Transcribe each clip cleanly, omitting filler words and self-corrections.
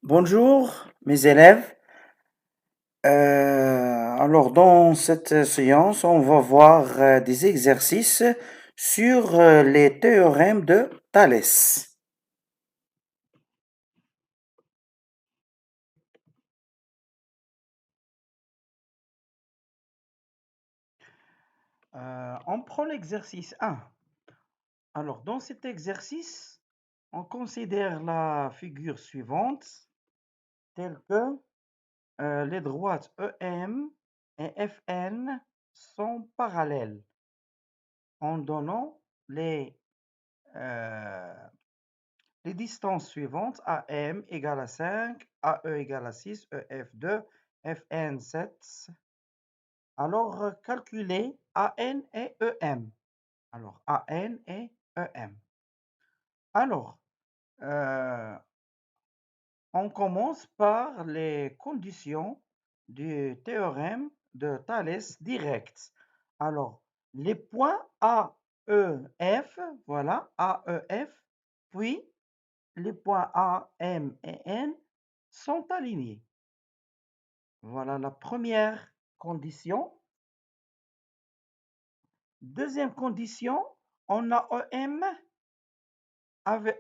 Bonjour mes élèves. Alors dans cette séance, on va voir des exercices sur les théorèmes de Thalès. On prend l'exercice 1. Alors dans cet exercice, on considère la figure suivante telle que les droites EM et FN sont parallèles en donnant euh, les distances suivantes: AM égale à 5, AE égale à 6, EF 2, FN 7. Alors, calculez AN et EM. Alors, AN et EM. Alors, euh, on commence par les conditions du théorème de Thalès direct. Alors, les points AEF, voilà, AEF, puis les points A, M et N sont alignés. Voilà la première condition. Deuxième condition, on a EM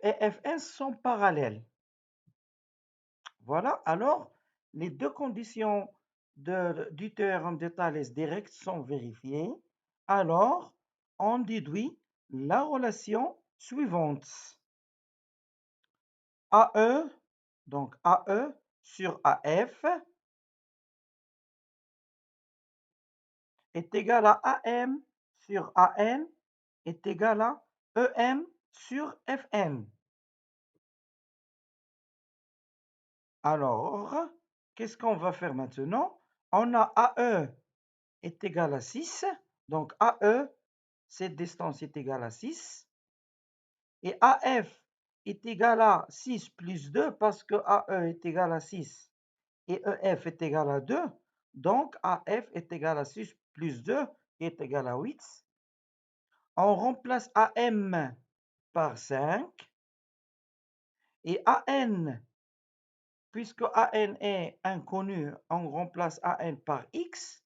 et FN sont parallèles. Voilà, alors les deux conditions du théorème de Thalès direct sont vérifiées. Alors, on déduit la relation suivante. AE, donc AE sur AF est égal à AM sur AN est égal à EM sur FN. Alors, qu'est-ce qu'on va faire maintenant? On a AE est égal à 6, donc AE, cette distance est égale à 6, et AF est égal à 6 plus 2 parce que AE est égal à 6 et EF est égal à 2, donc AF est égal à 6 plus 2 qui est égal à 8. On remplace AM par 5 et AN, puisque AN est inconnu, on remplace AN par X.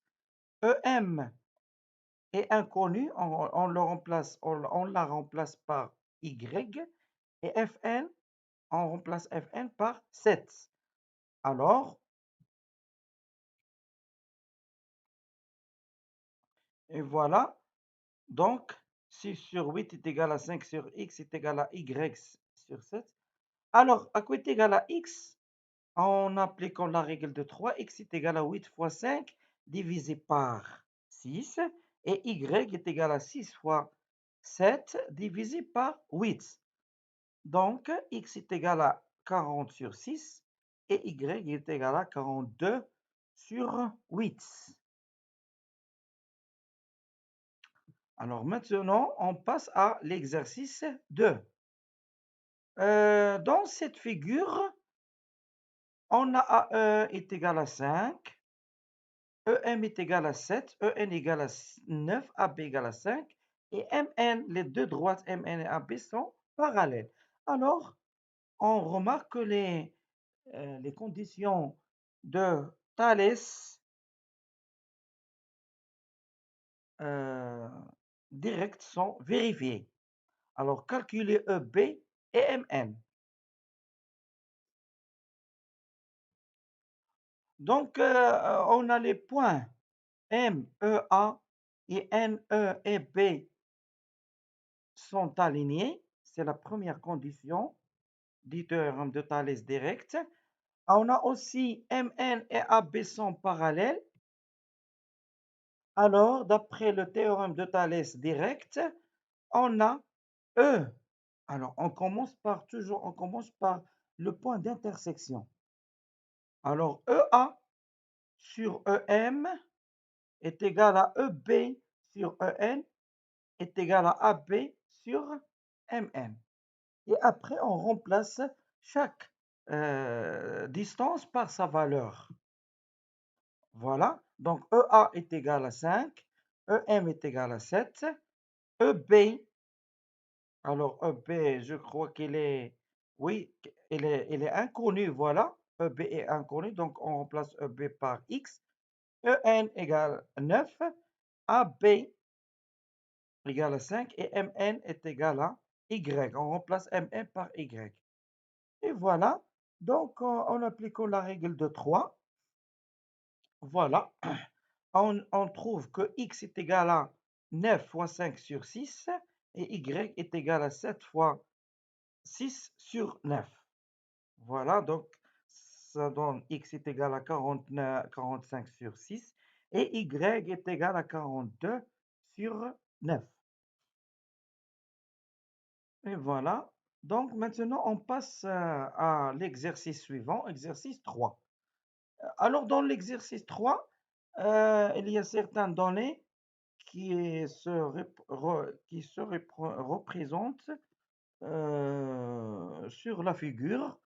EM est inconnu, on la remplace par Y. Et FN, on remplace FN par 7. Alors, et voilà, donc 6 sur 8 est égal à 5 sur X est égal à Y sur 7. Alors, à quoi est égal à X? En appliquant la règle de 3, x est égal à 8 fois 5 divisé par 6 et y est égal à 6 fois 7 divisé par 8. Donc, x est égal à 40 sur 6 et y est égal à 42 sur 8. Alors maintenant, on passe à l'exercice 2. Dans cette figure, on a AE est égal à 5. EM est égal à 7, EN égale à 9, AB égale à 5, et MN, les deux droites MN et AB sont parallèles. Alors, on remarque que les conditions de Thalès direct sont vérifiées. Alors, calculez EB et MN. Donc, on a les points M, E, A et N, E et B sont alignés. C'est la première condition du théorème de Thalès direct. On a aussi MN et AB sont parallèles. Alors, d'après le théorème de Thalès direct, on a E. Alors, on commence par le point d'intersection. Alors, EA sur EM est égal à EB sur EN est égal à AB sur MN. Et après, on remplace chaque distance par sa valeur. Voilà, donc EA est égal à 5, EM est égal à 7, EB, alors EB, je crois qu'il est, oui, il est inconnu, voilà, EB est inconnu, donc on remplace EB par X. EN égale 9, AB égale à 5 et MN est égal à Y. On remplace MN par Y. Et voilà. Donc, en appliquant la règle de 3, voilà, on trouve que X est égal à 9 fois 5 sur 6 et Y est égal à 7 fois 6 sur 9. Voilà, donc ça donne X est égal à 45 sur 6 et Y est égal à 42 sur 9. Et voilà. Donc maintenant, on passe à l'exercice suivant, exercice 3. Alors, dans l'exercice 3, il y a certaines données qui se représentent sur la figure.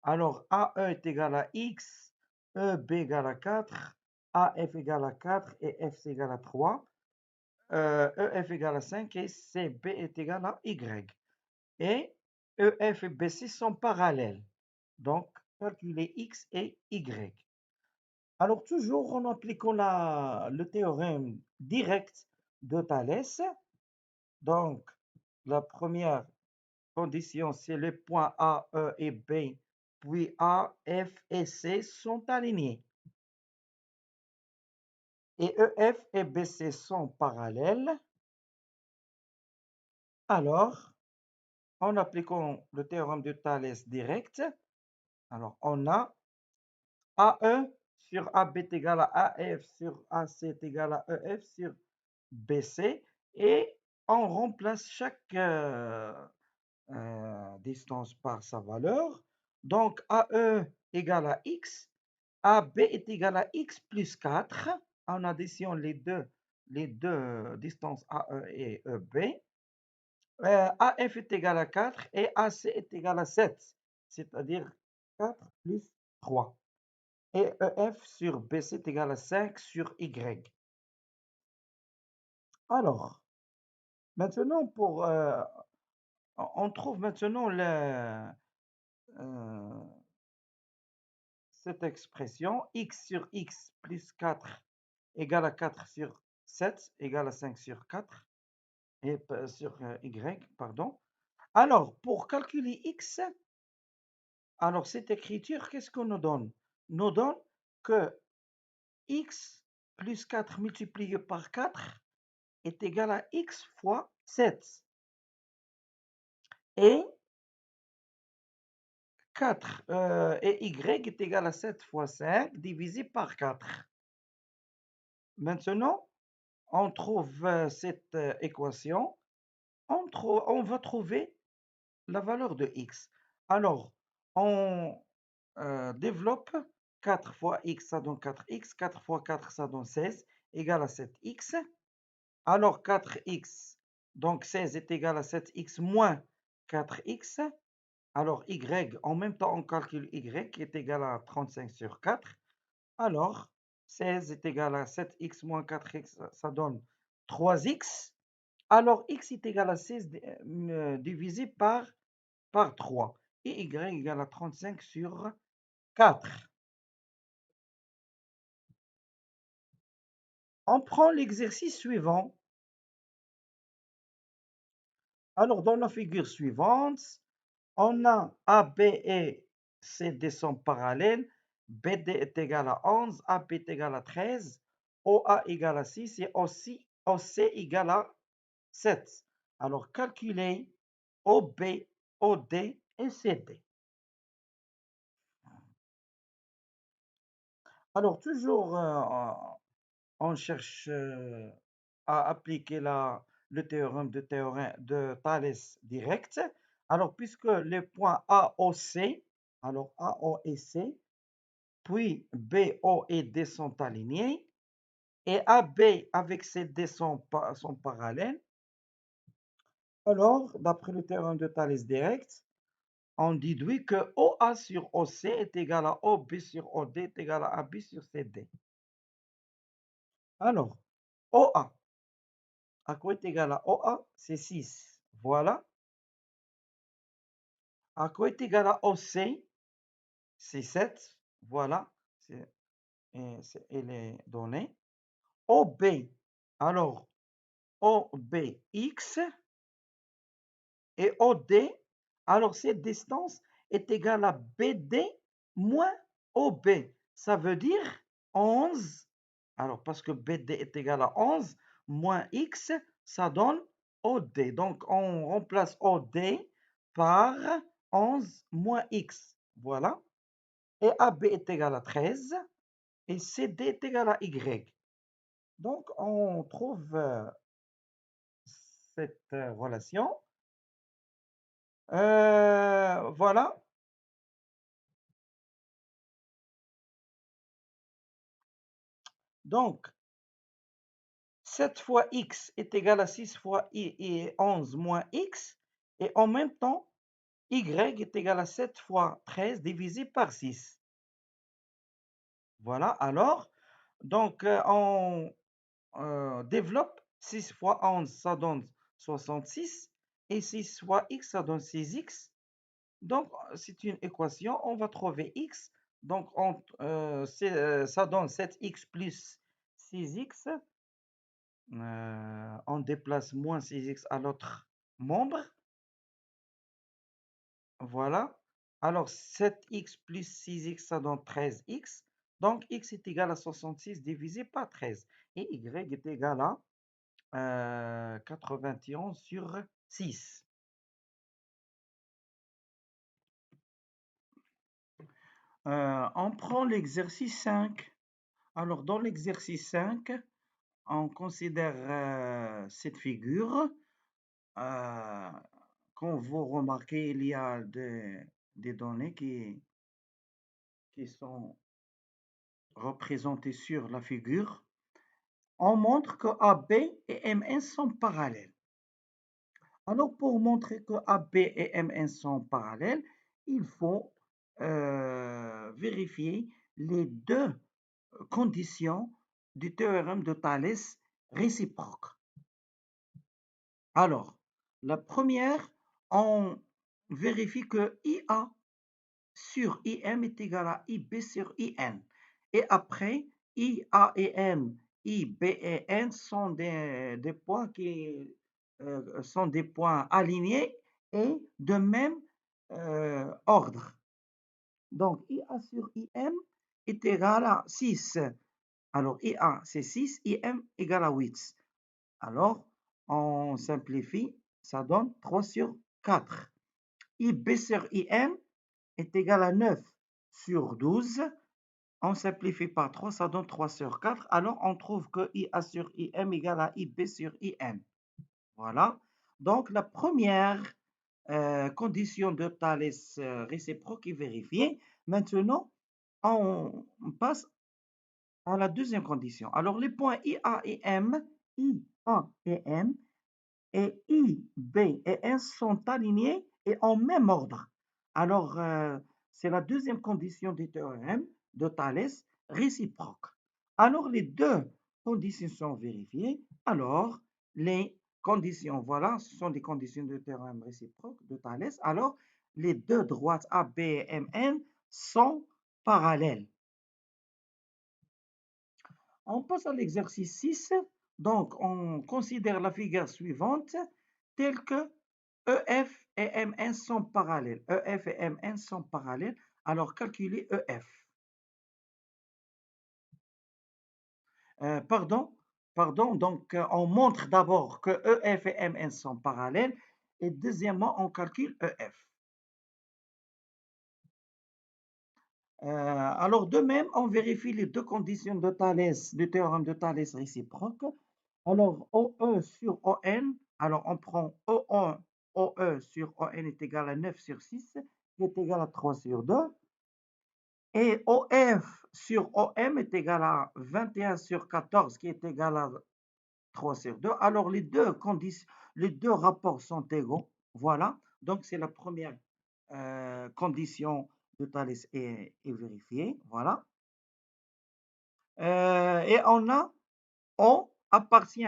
Alors, AE est égal à X, EB égale à 4, AF égale à 4 et F égale à 3, EF égale à 5 et CB est égal à Y. Et EF et BC sont parallèles. Donc, calculer X et Y. Alors, toujours en appliquant le théorème direct de Thalès. Donc, la première condition, c'est les points A, E et B, puis A, F et C sont alignés. Et EF et BC sont parallèles. Alors, en appliquant le théorème de Thalès direct, alors on a AE sur AB est égal à AF sur AC est égal à EF sur BC et on remplace chaque distance par sa valeur. Donc AE égale à X, AB est égal à X plus 4 en addition les deux distances AE et EB. AF est égal à 4 et AC est égal à 7, c'est-à-dire 4 plus 3. Et EF sur BC est égal à 5 sur Y. Alors, maintenant, on trouve maintenant euh, cette expression x sur x plus 4 égale à 4 sur 7 égale à 5 sur 4 et sur y, pardon. Alors, pour calculer x, alors cette écriture, qu'est-ce qu'on nous donne? Nous donne que x plus 4 multiplié par 4 est égal à x fois 7. Et 4 et y est égal à 7 fois 5 divisé par 4. Maintenant, on trouve cette équation, on va trouver la valeur de x. Alors, on développe 4 fois x, ça donne 4x, 4 fois 4, ça donne 16, égal à 7x. Alors, 4x, donc 16 est égal à 7x moins 4x. Alors, y, en même temps, on calcule y qui est égal à 35 sur 4. Alors, 16 est égal à 7x moins 4x, ça donne 3x. Alors, x est égal à 16 divisé par 3. Et y égale à 35 sur 4. On prend l'exercice suivant. Alors, dans la figure suivante, on a AB et CD sont parallèles. BD est égal à 11, AB est égal à 13, OA égale à 6 et OC égale à 7. Alors, calculez OB, OD et CD. Alors, toujours, on cherche à appliquer le théorème de Thalès direct. Alors, puisque les points A, O, C, alors A, O et C, puis B, O et D sont alignés, et AB avec CD sont parallèles, alors, d'après le théorème de Thalès direct, on déduit que OA sur OC est égal à OB sur OD est égal à AB sur CD. Alors, OA, à quoi est égal à OA? C'est 6. Voilà. À quoi est égal à OC? C'est 7. Voilà, elle est donnée. OB, alors OBX et OD, alors cette distance est égale à BD moins OB. Ça veut dire 11, alors parce que BD est égal à 11, moins X, ça donne OD. Donc on remplace OD par 11 moins X. Voilà. Et AB est égal à 13 et CD est égal à Y. Donc on trouve cette relation. Voilà. Donc 7 fois x est égal à 6 fois i et 11 moins x. Et en même temps, y est égal à 7 fois 13 divisé par 6. Voilà, alors, donc on développe 6 fois 11, ça donne 66. Et 6 fois x, ça donne 6x. Donc, c'est une équation, on va trouver x. Donc, ça donne 7x plus 6x. On déplace moins 6x à l'autre membre. Voilà. Alors, 7x plus 6x, ça donne 13x. Donc, x est égal à 66 divisé par 13. Et y est égal à 91 sur 6. On prend l'exercice 5. Alors, dans l'exercice 5, on considère cette figure. Quand vous remarquez, il y a des données qui sont représentées sur la figure. On montre que AB et MN sont parallèles. Alors, pour montrer que AB et MN sont parallèles, il faut vérifier les deux conditions du théorème de Thalès réciproque. Alors, la première, on vérifie que IA sur IM est égal à IB sur IN. Et après, IA et M, IB et N sont des points qui sont des points alignés et de même ordre. Donc, IA sur IM est égal à 6. Alors, IA, c'est 6, IM égale à 8. Alors, on simplifie, ça donne 3 sur 4. IB sur IN est égal à 9 sur 12. On simplifie par 3, ça donne 3 sur 4. Alors, on trouve que IA sur IM égale à IB sur IN. Voilà. Donc, la première condition de Thalès réciproque est vérifiée. Maintenant, on passe à la deuxième condition. Alors, les points IA et M, IA et M, et I, B et S sont alignés et en même ordre. Alors, c'est la deuxième condition du théorème de Thalès réciproque. Alors, les deux conditions sont vérifiées. Alors, les conditions, voilà, ce sont des conditions du théorème réciproque de Thalès. Alors, les deux droites AB et MN sont parallèles. On passe à l'exercice 6. Donc, on considère la figure suivante telle que EF et MN sont parallèles. EF et MN sont parallèles. Alors, calculez EF. Pardon. Donc, on montre d'abord que EF et MN sont parallèles. Et deuxièmement, on calcule EF. Alors, de même, on vérifie les deux conditions de Thalès, du théorème de Thalès réciproque. Alors, OE sur ON, alors on prend OE sur ON est égal à 9 sur 6, qui est égal à 3 sur 2. Et OF sur OM est égal à 21 sur 14, qui est égal à 3 sur 2. Alors, les deux rapports sont égaux. Voilà. Donc, c'est la première condition de Thalès est vérifiée. Voilà. Et on a O appartient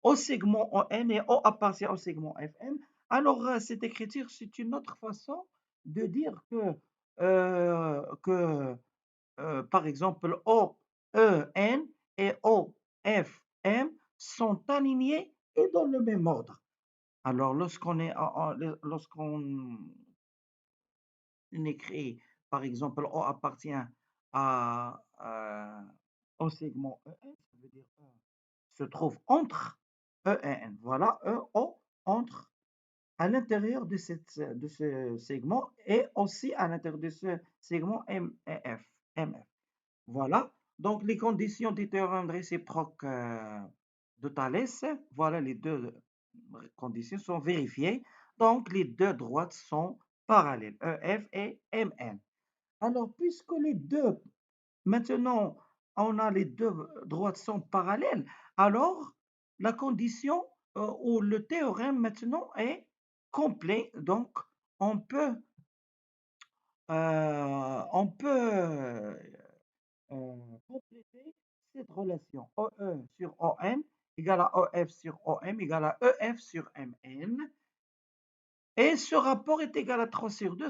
au segment ON et O appartient au segment FM. Alors, cette écriture, c'est une autre façon de dire que par exemple, O, E, N et O, F, M sont alignés et dans le même ordre. Alors, lorsqu'on écrit, par exemple, O appartient au segment EN, ça veut dire E se trouve entre E et N. Voilà, E, O, entre à l'intérieur de ce segment et aussi à l'intérieur de ce segment M et F, MF. Voilà, donc les conditions du théorème réciproque de Thalès, voilà les deux conditions sont vérifiées. Donc les deux droites sont parallèles, EF et MN. Alors, puisque les deux, maintenant, on a les deux droites sont parallèles, alors la condition ou le théorème maintenant est complet. Donc, on peut, compléter cette relation OE sur ON égale à OF sur OM égale à EF sur MN. Et ce rapport est égal à 3 sur 2,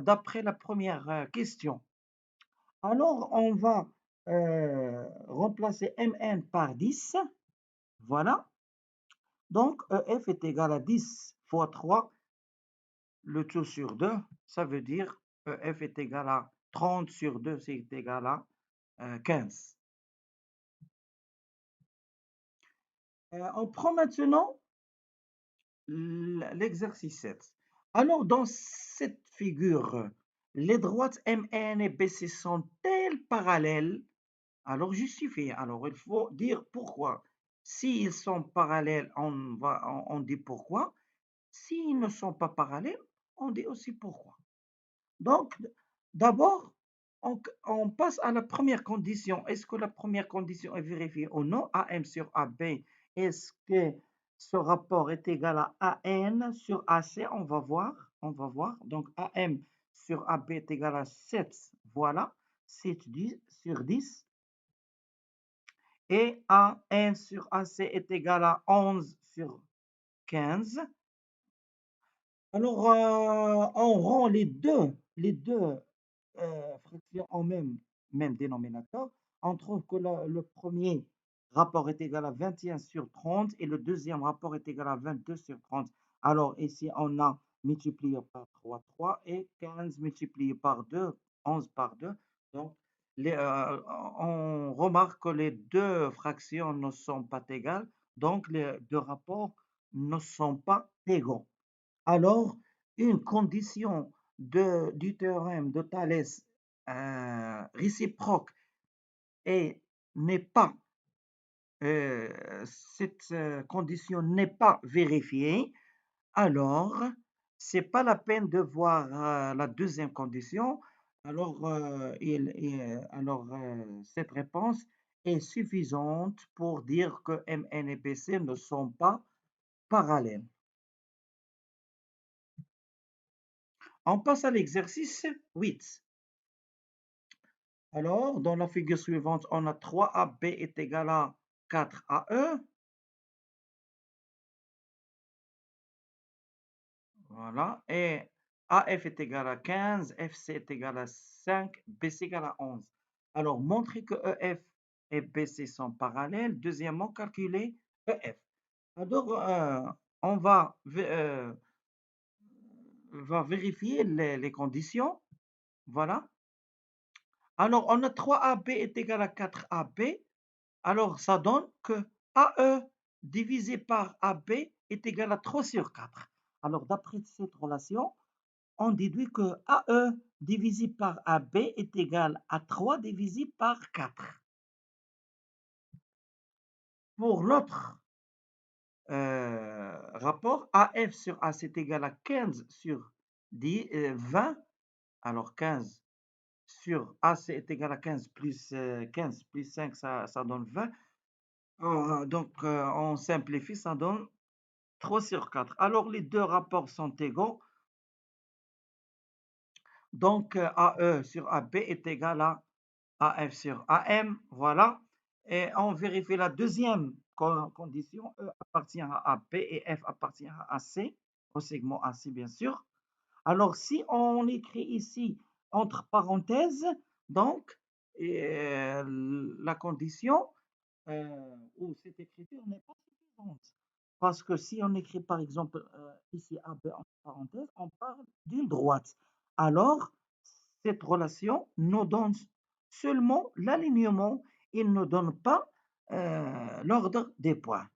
d'après la première question. Alors, on va remplacer Mn par 10. Voilà. Donc, EF est égal à 10 fois 3, le tout sur 2. Ça veut dire EF est égal à 30 sur 2, c'est égal à 15. On prend maintenant l'exercice 7. Alors, dans cette figure, les droites MN et BC sont-elles parallèles? Alors, justifier. Alors, il faut dire pourquoi. S'ils sont parallèles, on dit pourquoi. S'ils ne sont pas parallèles, on dit aussi pourquoi. Donc, d'abord, on passe à la première condition. Est-ce que la première condition est vérifiée ou non? AM sur AB, est-ce que ce rapport est égal à AN sur AC? On va voir. On va voir. Donc, AM sur AB est égal à 7. Voilà. 7 sur 10. Et AN sur AC est égal à 11 sur 15. Alors, on rend les deux fractions en même dénominateur. On trouve que le premier rapport est égal à 21 sur 30 et le deuxième rapport est égal à 22 sur 30. Alors, ici, on a multiplié par 3, 3 et 15 multiplié par 2, 11 par 2. Donc, on remarque que les deux fractions ne sont pas égales, donc les deux rapports ne sont pas égaux. Alors, une condition du théorème de Thalès réciproque et n'est pas, cette condition n'est pas vérifiée, alors c'est pas la peine de voir la deuxième condition. Alors, cette réponse est suffisante pour dire que MN et BC ne sont pas parallèles. On passe à l'exercice 8. Alors, dans la figure suivante, on a 3AB est égal à 4AE. Voilà. Et AF est égal à 15, FC est égal à 5, BC est égal à 11. Alors, montrer que EF et BC sont parallèles. Deuxièmement, calculer EF. Alors, on va vérifier les conditions. Voilà. Alors, on a 3AB est égal à 4AB. Alors, ça donne que AE divisé par AB est égal à 3 sur 4. Alors, d'après cette relation, on déduit que AE divisé par AB est égal à 3 divisé par 4. Pour l'autre rapport, AF sur AC est égal à 15 sur 20. Alors, 15 sur AC est égal à 15 plus 5, ça donne 20. Donc, on simplifie, ça donne 3 sur 4. Alors, les deux rapports sont égaux. Donc, AE sur AB est égal à AF sur AM. Voilà. Et on vérifie la deuxième condition. E appartient à AB et F appartient à AC, au segment AC, bien sûr. Alors, si on écrit ici entre parenthèses, donc, la condition où cette écriture n'est pas suffisante. Parce que si on écrit par exemple ici AB entre parenthèses, on parle d'une droite. Alors, cette relation nous donne seulement l'alignement, il ne donne pas l'ordre des points.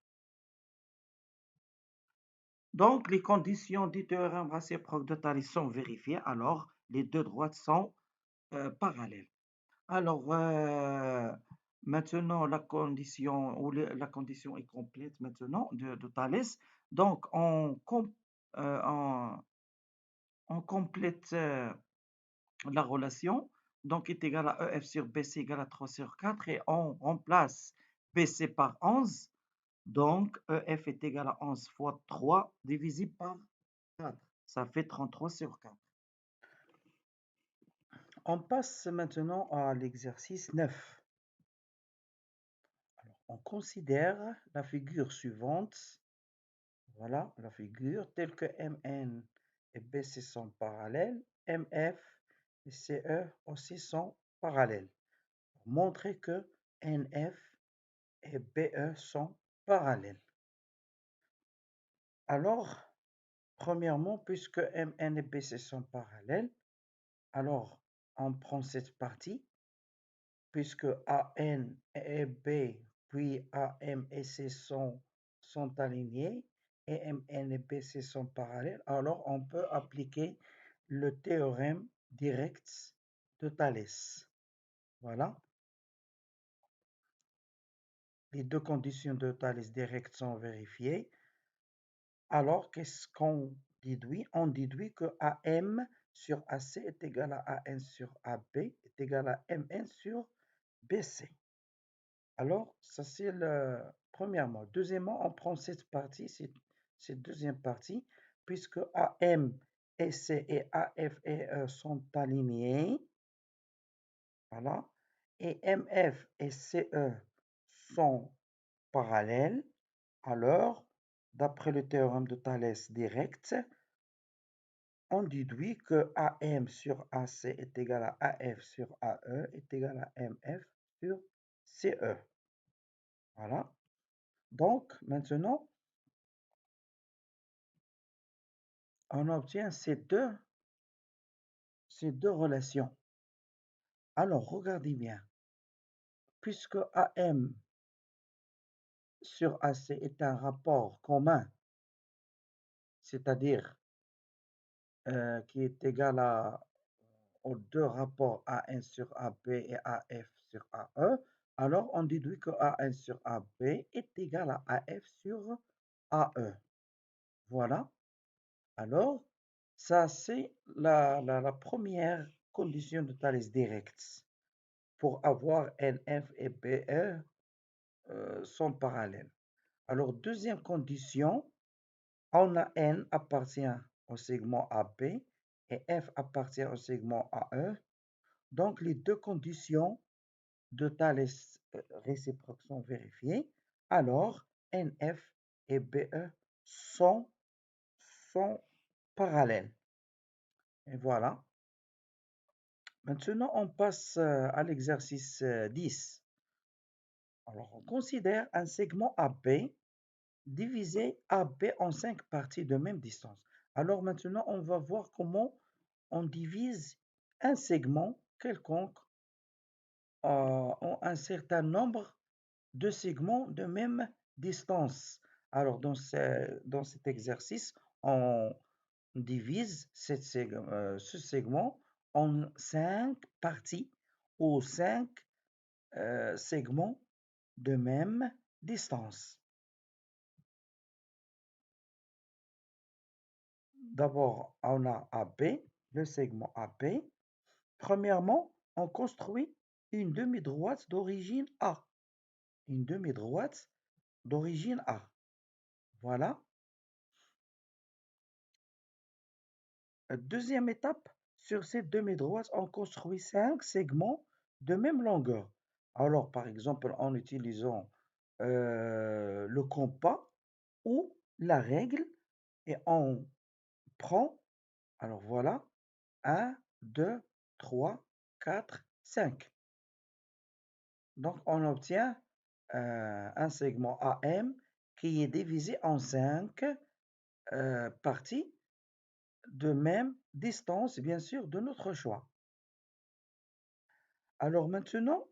Donc, les conditions du théorème réciproque de Thalès sont vérifiées, alors les deux droites sont parallèles. Alors, maintenant, la condition, la condition est complète maintenant de Thalès. Donc, euh, on- on complète la relation. Donc, est égal à EF sur BC égale à 3 sur 4 et on remplace BC par 11. Donc, EF est égal à 11 fois 3 divisé par 4. Ça fait 33 sur 4. On passe maintenant à l'exercice 9. Alors, on considère la figure suivante. Voilà la figure telle que MN et BC sont parallèles, MF et CE aussi sont parallèles. Pour montrer que NF et BE sont parallèles. Alors, premièrement, puisque MN et BC sont parallèles, alors on prend cette partie, puisque AN et B, puis AM et C sont alignés, et MN et BC sont parallèles, alors on peut appliquer le théorème direct de Thalès. Voilà. Les deux conditions de Thalès direct sont vérifiées. Alors, qu'est-ce qu'on déduit? On déduit que AM sur AC est égal à AN sur AB est égal à MN sur BC. Alors, ça c'est le premièrement. Deuxièmement, on prend cette partie, cette deuxième partie, puisque AM et C et AF et E sont alignés. Voilà. Et MF et CE sont parallèles. Alors, d'après le théorème de Thalès direct, on déduit que AM sur AC est égal à AF sur AE est égal à MF sur CE. Voilà. Donc, maintenant, on obtient ces deux relations. Alors, regardez bien. Puisque AM sur AC est un rapport commun, c'est-à-dire qui est égal aux deux rapports AN sur AB et AF sur AE, alors on déduit que AN sur AB est égal à AF sur AE. Voilà. Alors, ça c'est la première condition de Thalès direct pour avoir NF et BE sont parallèles. Alors, deuxième condition, on a N appartient au segment AB et F appartient au segment AE. Donc, les deux conditions de Thalès réciproque sont vérifiées. Alors, NF et BE sont parallèles. Et voilà. Maintenant, on passe à l'exercice 10. Alors, on considère un segment AB diviser AB en 5 parties de même distance. Alors maintenant, on va voir comment on divise un segment quelconque en un certain nombre de segments de même distance. Alors dans cet exercice, on divise ce segment en 5 parties ou 5 segments de même distance. D'abord, on a AB, le segment AB. Premièrement, on construit une demi-droite d'origine A. Une demi-droite d'origine A. Voilà. Deuxième étape, sur cette demi-droite, on construit 5 segments de même longueur. Alors, par exemple, en utilisant le compas ou la règle, et on prend, alors voilà, 1, 2, 3, 4, 5. Donc, on obtient un segment AM qui est divisé en 5 parties de même distance, bien sûr, de notre choix. Alors maintenant,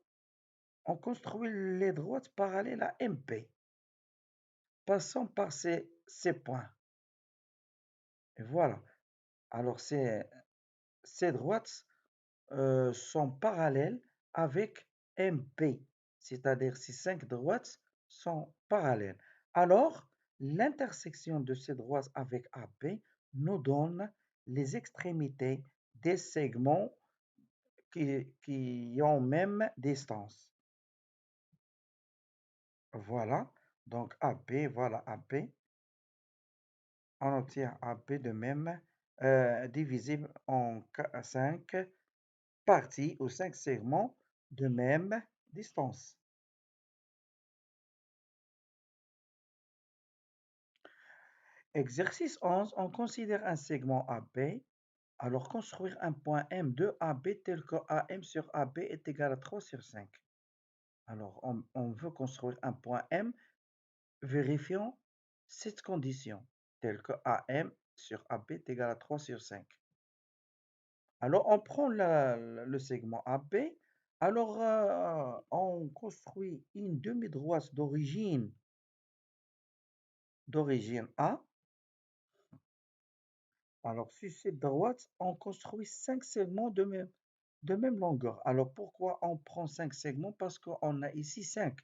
on construit les droites parallèles à MP, passant par ces points. Et voilà. Alors, ces droites sont parallèles avec MP, c'est-à-dire ces 5 droites sont parallèles. Alors, l'intersection de ces droites avec AP nous donne les extrémités des segments qui ont même distance. Voilà, donc AP, voilà AP. On obtient AP de même divisible en 5 parties ou 5 segments de même distance. Exercice 11, on considère un segment AB. Alors construire un point M de AB tel que AM sur AB est égal à 3 sur 5. Alors on veut construire un point M, vérifiant cette condition, telle que AM sur AB est égal à 3 sur 5. Alors on prend le segment AB. Alors on construit une demi-droite d'origine A. Alors sur cette droite, on construit 5 segments de même longueur. Alors pourquoi on prend 5 segments? Parce qu'on a ici 5.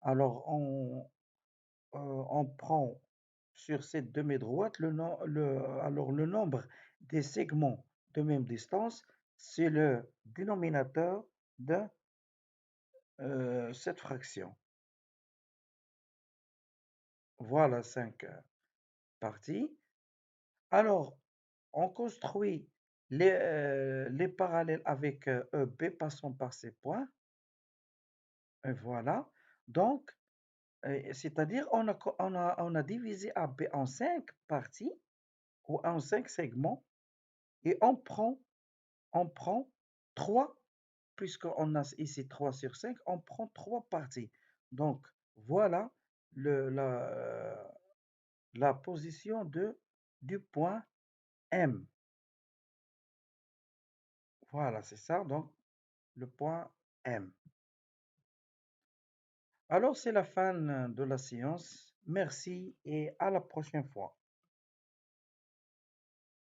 Alors on prend sur cette demi-droite alors le nombre des segments de même distance, c'est le dénominateur de cette fraction. Voilà 5 parties. Alors, on construit les parallèles avec EB passant par ces points. Et voilà. Donc, c'est-à-dire on a divisé AB en 5 parties ou en 5 segments et on prend 3, puisqu'on a ici 3 sur 5, on prend 3 parties. Donc, voilà la position du point M. Voilà, c'est ça, donc le point M. Alors, c'est la fin de la séance. Merci et à la prochaine fois.